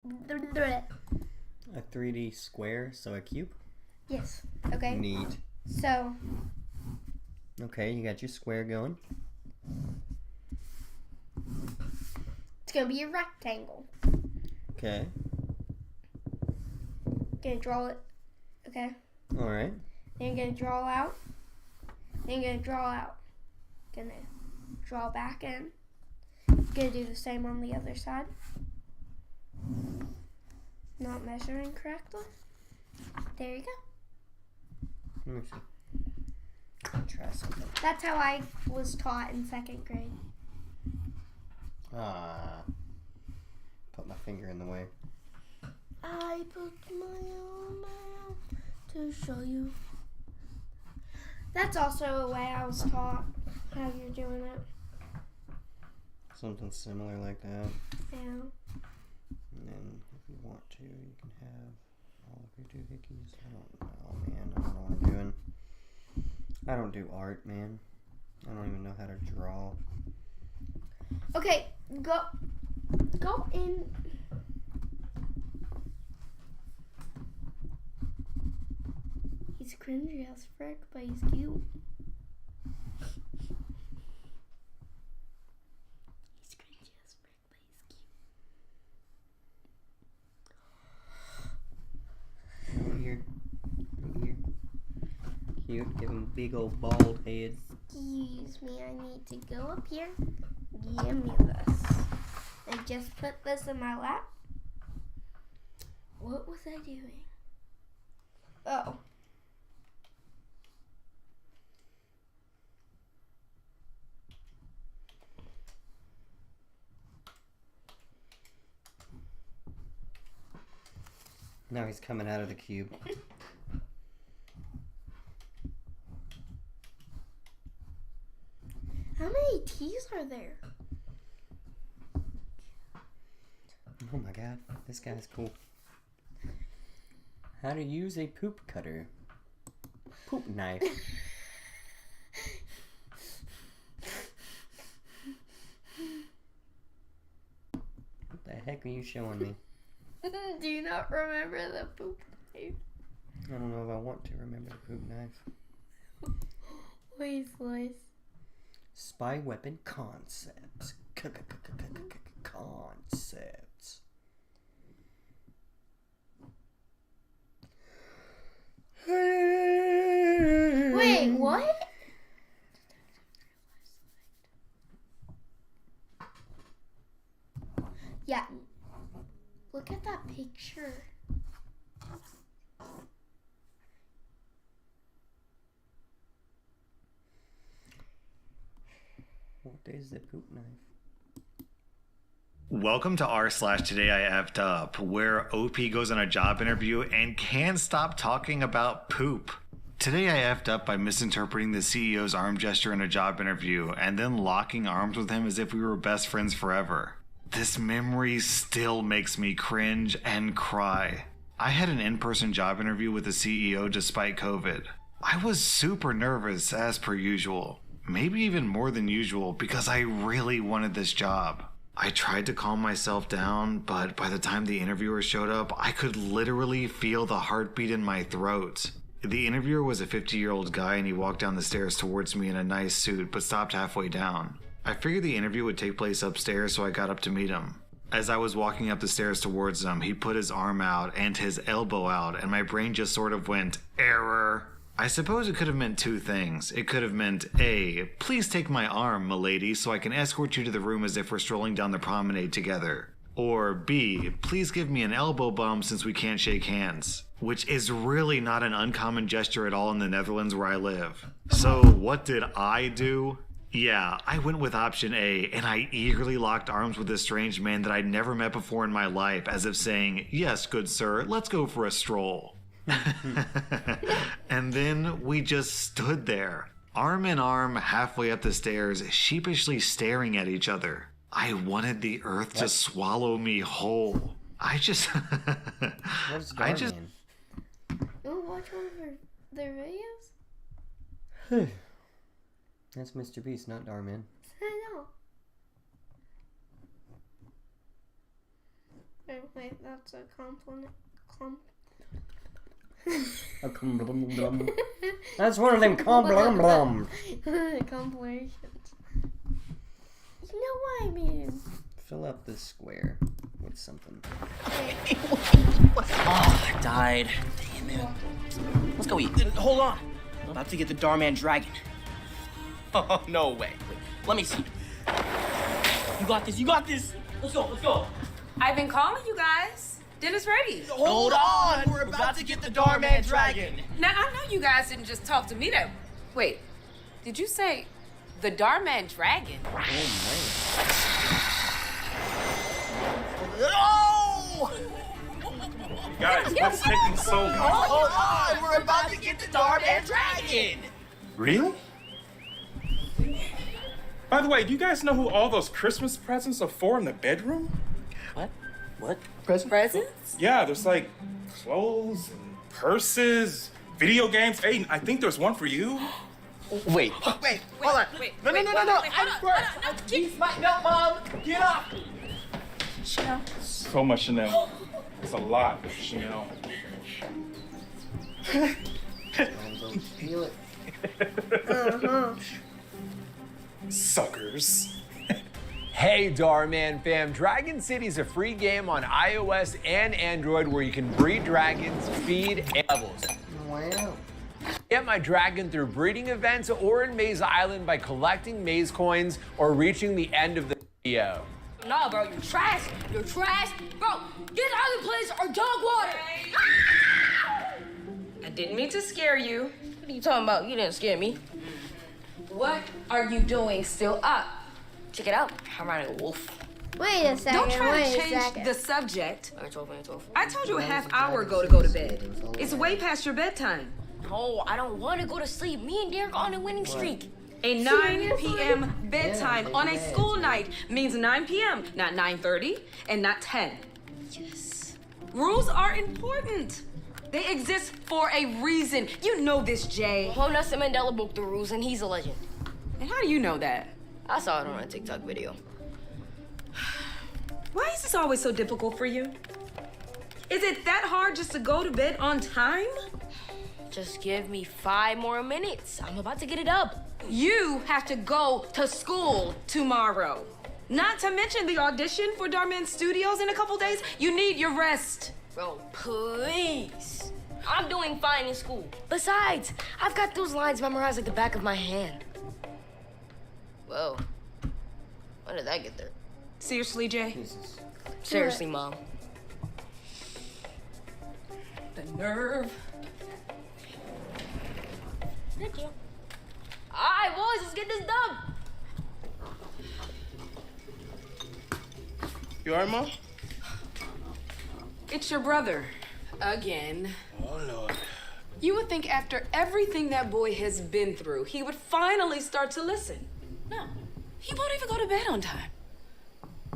A 3D square, so a cube? Yes. Okay. Neat. So. Okay, you got your square going. It's going to be a rectangle. Okay. Gonna draw it. Okay. Alright. Then you're going to draw out. Then you're going to draw out. Gonna draw back in. Gonna do the same on the other side. Not measuring correctly. There you go. Let me see. I'll try something. That's how I was taught in 2nd grade. Put my finger in the way. I put my own mouth to show you. That's also a way I was taught how you're doing it. Something similar like that. Yeah. And then if you want to, you can have all of your doohickeys. I don't know, man. I don't know what I'm doing. I don't do art, man. I don't even know how to draw. Okay, go in. He's cringy as frick, but he's cute. He's cringy as frick, but he's cute. Over here. Over here. Cute. Give him a big old bald head. Excuse me, I need to go up here. Give me this. I just put this in my lap. What was I doing? Oh. Now he's coming out of the cube. How many T's are there? Oh my god, this guy's cool. How to use a poop cutter. Poop knife. What the heck are you showing me? Do you not remember the poop knife? I don't know if I want to remember the poop knife. Wait, Slice. Spy weapon concepts. Concepts. Wait, what? Yeah. Look at that picture. What is the poop knife? Welcome to r/Today I Effed Up, where OP goes on a job interview and can't stop talking about poop. Today I effed up by misinterpreting the CEO's arm gesture in a job interview and then locking arms with him as if we were best friends forever. This memory still makes me cringe and cry. I had an in-person job interview with the CEO despite COVID. I was super nervous as per usual. Maybe even more than usual because I really wanted this job. I tried to calm myself down, but by the time the interviewer showed up, I could literally feel the heartbeat in my throat. The interviewer was a 50-year-old guy and he walked down the stairs towards me in a nice suit, but stopped halfway down. I figured the interview would take place upstairs, so I got up to meet him. As I was walking up the stairs towards him, he put his arm out and his elbow out, and my brain just sort of went, error. I suppose it could have meant two things. It could have meant, A, please take my arm, milady, so I can escort you to the room as if we're strolling down the promenade together. Or B, please give me an elbow bump since we can't shake hands. Which is really not an uncommon gesture at all in the Netherlands where I live. So what did I do? Yeah, I went with option A, and I eagerly locked arms with this strange man that I'd never met before in my life, as if saying, yes, good sir, let's go for a stroll. And then we just stood there, arm in arm, halfway up the stairs, sheepishly staring at each other. I wanted the earth to swallow me whole. I just... What's Darman? You watch one of their videos? That's Mr. Beast, not Darman. I know. Wait, that's a compliment. That's one of them complications. Compilations. You know what I mean? Fill up this square with something. Oh, I died. Damn it. Let's go eat. Hold on. I'm about to get the Darman Dragon. Oh, no way. Wait, let me see. You got this. You got this. Let's go. Let's go. I've been calling you guys. Dinner's ready. Hold on. We're about to get the Darman Dragon. Now, I know you guys didn't just talk to me though. Wait, did you say the Darman Dragon? Oh! Guys, what's taking so long? Hold on. We're about to get the Darman Dragon. Really? By the way, do you guys know who all those Christmas presents are for in the bedroom? What? What? Presents? Yeah, there's like clothes and purses, video games. Aiden, I think there's one for you. Wait, hold on. No. I'm first. Keep my milk, Mom. Get off me. Chanel. So much Chanel. It's a lot, Chanel. Feel it. Suckers. Hey Darman fam, Dragon City is a free game on iOS and Android where you can breed dragons, feed, and levels. Wow. Get my dragon through breeding events or in Maze Island by collecting maze coins or reaching the end of the video. Nah, bro, you're trash. You're trash. Bro, these other places are dog water. I didn't mean to scare you. What are you talking about? You didn't scare me. What are you doing still up? Check it out. I'm riding a wolf. Wait a second. Don't try wait to a change second. the subject. I ain't 12. I told you a half hour ago to go to bed. It's way past your bedtime. No, I don't want to go to sleep. Me and Derek are on a winning streak. A 9 p.m. bedtime on a school night means 9 p.m., not 9:30 and not 10. Yes. Rules are important. They exist for a reason. You know this, Jay. Well, Nelson Mandela broke the rules, and he's a legend. And how do you know that? I saw it on a TikTok video. Why is this always so difficult for you? Is it that hard just to go to bed on time? Just give me 5 more minutes. I'm about to get it up. You have to go to school tomorrow. Not to mention the audition for Darman Studios in a couple days. You need your rest. Bro, please. I'm doing fine in school. Besides, I've got those lines memorized like the back of my hand. Whoa. When did that get there? Seriously, Jay? Jesus. Seriously, Mom. The nerve. Thank you. All right, boys, let's get this done. You alright, Mom? It's your brother. Again. Oh, Lord. You would think after everything that boy has been through, he would finally start to listen. No, he won't even go to bed on time.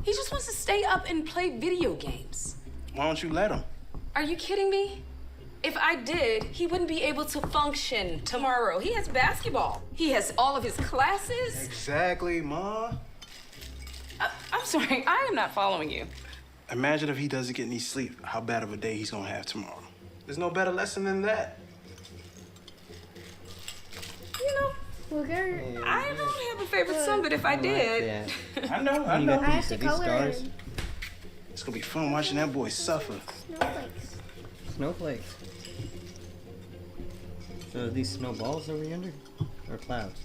He just wants to stay up and play video games. Why don't you let him? Are you kidding me? If I did, he wouldn't be able to function tomorrow. He has basketball. He has all of his classes. Exactly, Ma. I'm sorry, I am not following you. Imagine if he doesn't get any sleep, how bad of a day he's gonna have tomorrow. There's no better lesson than that. You know, Look at her. I don't have a favorite son, but if I did. I know. You got I have these, to are these color stars? in It's gonna be fun watching that boy suffer. snowflakes. Snowflakes. So are these snowballs over yonder? Or clouds?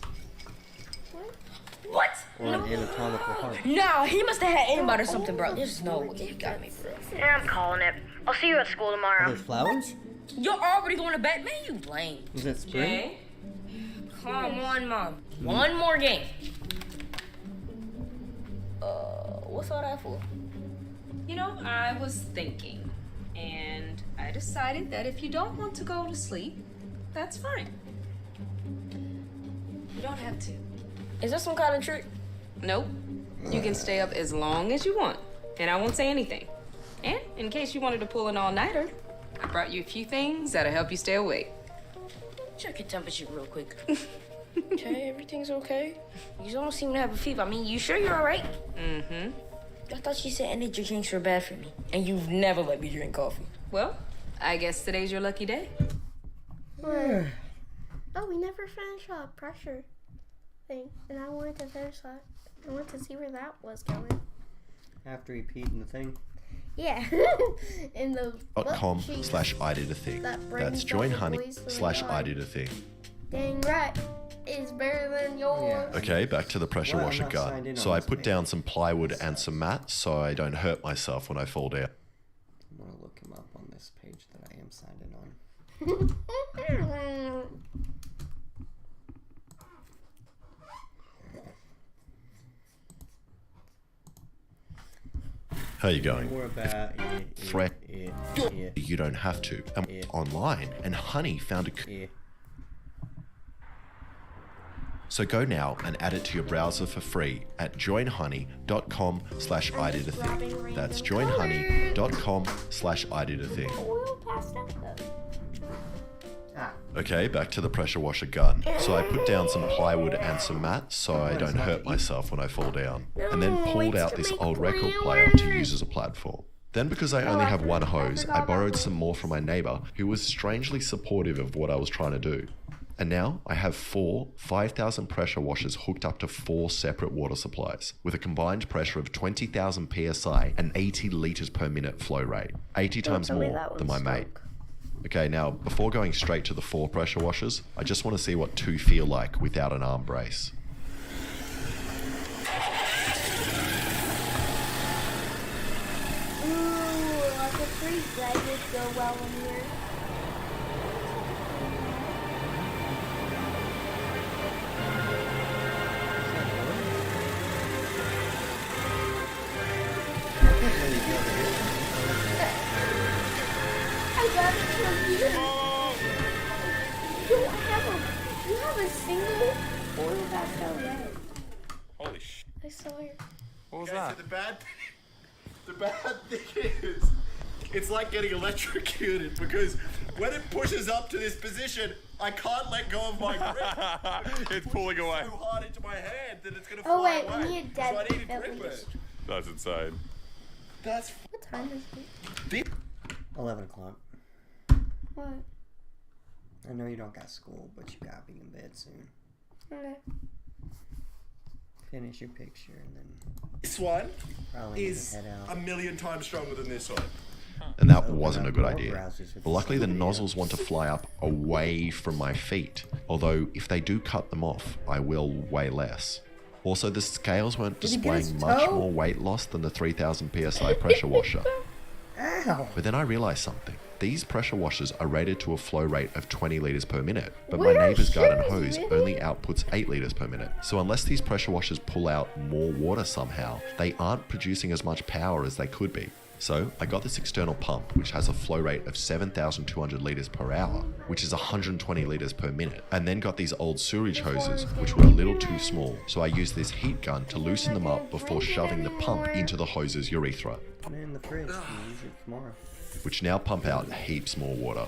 What? Or an anatomical heart? Nah, he must have had aimbot or something, bro. There's no way you got me, bro. Yeah, I'm calling it. I'll see you at school Are tomorrow. those flowers? You're already going to bed? Man, you lame. Is that spring? Come on, Mom. One more game. What's all that for? You know, I was thinking, and I decided that if you don't want to go to sleep, that's fine. You don't have to. Is that some kind of trick? Nope. You can stay up as long as you want, and I won't say anything. And in case you wanted to pull an all-nighter, I brought you a few things that'll help you stay awake. Check your temperature real quick. Okay, everything's okay. You don't seem to have a fever. I mean, you sure you're all right? Mm-hmm. I thought you said energy drinks were bad for me, and you've never let me drink coffee. Well, I guess today's your lucky day. Oh, we never finished pressure thing, and I wanted to finish that. I wanted to see where that was going. After he peed in the thing. Yeah. In the .com/I did a thing. That's joinhoney/I did a thing. Dang right. Is better than yours. Okay, back to the pressure Well, I'm washer not gun. signed in So on I this put page. down some plywood and some mats so I don't hurt myself when I fall down. I'm gonna look him up on this page that I am signed in on. How you going? More about Threat. You don't have to. And online, and Honey found a. So go now and add it to your browser for free at joinhoney.com/I did a thing. That's joinhoney.com/I did a thing. Oil passed out though. Okay, back to the pressure washer gun. So I put down some plywood and some mats so I don't hurt myself when I fall down. And then pulled out this old record player to use as a platform. Then because I only have one hose, I borrowed some more from my neighbor who was strangely supportive of what I was trying to do. And now I have 4 5,000 pressure washers hooked up to 4 separate water supplies with a combined pressure of 20,000 psi and 80 litres per minute flow rate, 80 times more than my mate. Okay, now before going straight to the 4 pressure washers, I just want to see what 2 feel like without an arm brace. Ooh, like a pretty bread would go well in here. I got it from you. You have a single oil pastel red. Holy sh! I swear. What was that? The bad thing is, it's like getting electrocuted because when it pushes up to this position, I can't let go of my grip. It's pulling away. So hard into my hand that it's gonna Oh fly wait, away. we need a dead So I need to at grip least. it. That's insane. That's What time is it? 11 o'clock. What? I know you don't got school, but you gotta be in bed soon. Okay. Finish your picture and then this one probably is head a out. million times stronger than this one. And that Open wasn't a up good more idea. browsers with But luckily the this video. nozzles want to fly up away from my feet. Although if they do cut them off, I will weigh less. Also, the scales weren't Did he get his displaying much toe? more weight loss than the 3,000 psi pressure washer. Ow! But then I realized something. These pressure washers are rated to a flow rate of 20 litres per minute, but We're my neighbour's garden sure, hose really? only outputs 8 litres per minute. So unless these pressure washers pull out more water somehow, they aren't producing as much power as they could be. So I got this external pump, which has a flow rate of 7,200 litres per hour, which is 120 litres per minute, and then got these old sewerage hoses, which were a little too small. So I used this heat gun to loosen them up before shoving the pump into the hose's urethra, Put it in the fridge. We'll use it tomorrow. which now pump out heaps more water.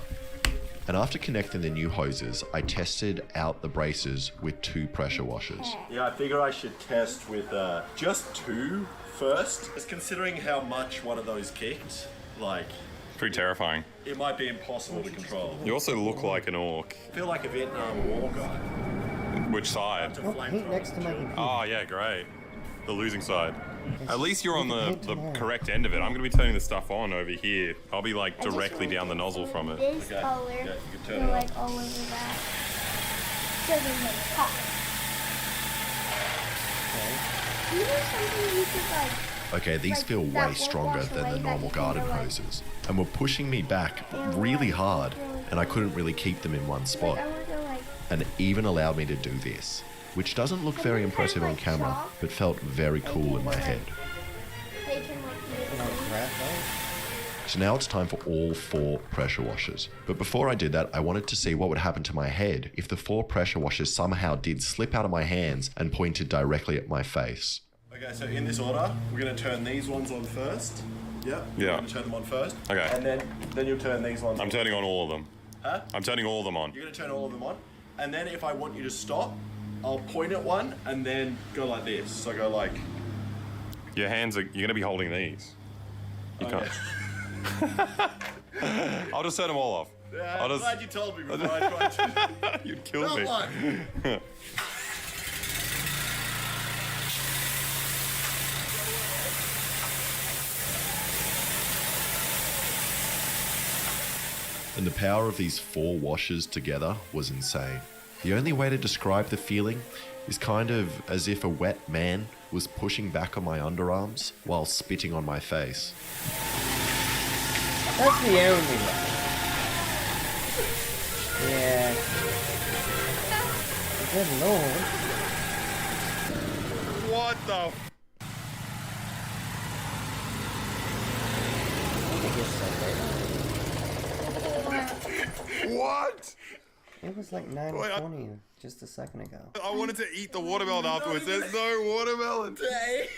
And after connecting the new hoses, I tested out the braces with 2 pressure washers. Yeah, I figure I should test with just 2 first. Just considering how much one of those kicked, like, Pretty terrifying. it might be impossible to control. You also look like an orc. I feel like a Vietnam War guy. Which side? Oh, paint next to my computer. Oh, yeah, great. The losing side. At least you're on We can the paint tomorrow. correct end of it. I'm going to be turning the stuff on over here. I'll be like directly down the nozzle from it. This color, you can turn go it like all over that. So then like pop. You know something you could like. Okay, these Like, feel that way won't stronger wash than away, the that normal you garden kinda, like- hoses, and were pushing me back really hard, and I couldn't really keep them in one spot, Like I want to like. and it even allowed me to do this, which doesn't look very impressive on camera, but felt very cool in my head. They can like do it. Rat hole. So now it's time for all 4 pressure washers. But before I did that, I wanted to see what would happen to my head if the 4 pressure washers somehow did slip out of my hands and pointed directly at my face. Okay, so in this order, we're going to turn these ones on first. Yep. Yeah. We're going to turn them on first. Okay. And then you'll turn these ones on. I'm turning on all of them. Huh? I'm turning all of them on. You're going to turn all of them on. And then if I want you to stop, I'll point at one and then go like this. So go like... Your hands are. You're gonna be holding these. You can't. I'll just turn them all off. Yeah, I'll I'm just. glad you told me before I tried to. You'd kill me. And the power of these 4 washes together was insane. The only way to describe the feeling is kind of as if a wet man was pushing back on my underarms while spitting on my face. That's the only way. Yeah. Good lord. What the? What? It was like 9:20 just a second ago. I wanted to eat the watermelon afterwards. There's no watermelon. Did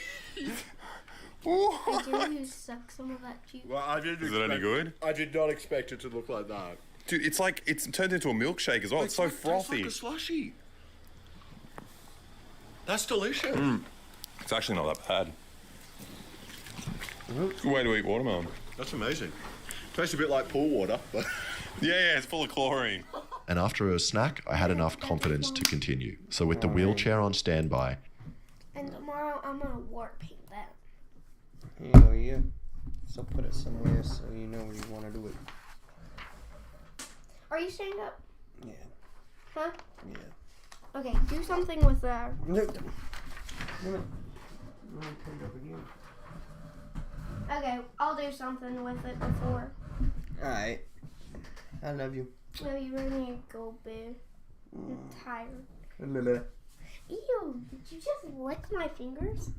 you suck some of that juice? Well, I didn't Is it any good? I did not expect it to look like that. Dude, it's like it's turned into a milkshake as well. It's so frothy. It's like a slushy. That's delicious. It's actually not that bad. Good way to eat watermelon. That's amazing. Tastes a bit like pool water, but Yeah, it's full of chlorine. And after a snack, I had enough confidence to continue. So with the wheelchair on standby, And tomorrow I'm gonna war paint that. Here you go, you. So put it somewhere so you know where you want to do it. Are you staying up? Yeah. Huh? Yeah. Okay, do something with that. No. Okay, I'll do something with it before. Alright. I love you. No, you really need to go bed. I'm tired. Not Ew, did you just lick my fingers?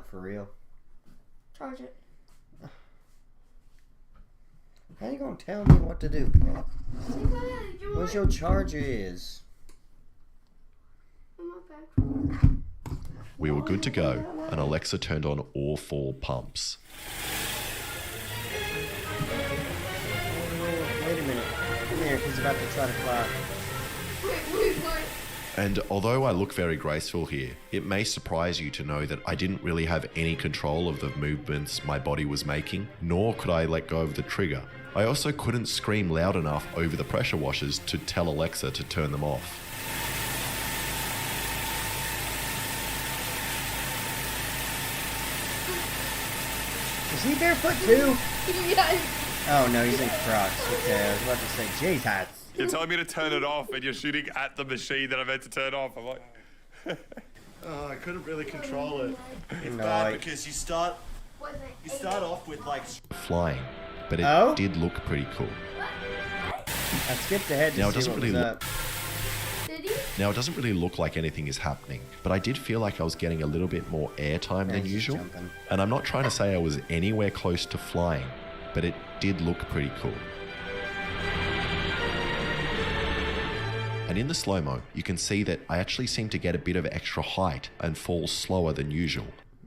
for real. Charge it. How you gonna tell me what to do? Where's your charger is? we were good to go, and Alexa turned on all 4 pumps. Wait a minute. Come here, he's about to try to fly. And although I look very graceful here, it may surprise you to know that I didn't really have any control of the movements my body was making, nor could I let go of the trigger. I also couldn't scream loud enough over the pressure washers to tell Alexa to turn them off. Is he barefoot too? Yes. Oh no, he's in Crocs. Okay, I was about to say, Jesus. You're telling me to turn it off, and you're shooting at the machine that I meant to turn off. I'm like, oh, I couldn't really control it. It's No, bad because you start off with like Flying, but it Oh? did look pretty cool. I skipped ahead to Now, it see doesn't what really was look- up. Did he? Now, it doesn't really look like anything is happening, but I did feel like I was getting a little bit more airtime than He's usual. jumping. And I'm not trying to say I was anywhere close to flying, but it did look pretty cool. And in the slow-mo, you can see that I actually seem to get a bit of extra height and fall slower than usual.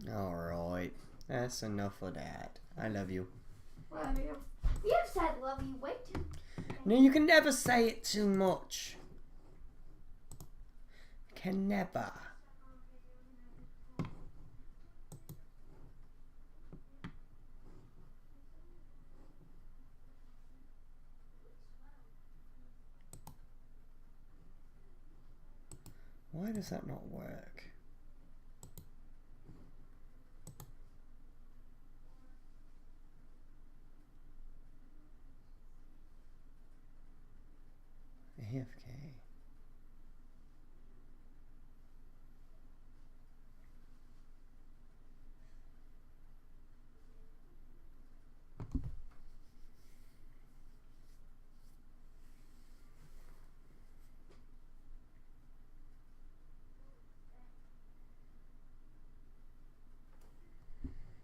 Alright. That's enough of that. I love you. Love you. You've said love you way too. No, you can never say it too much. Can never. Why does that not work? AFK.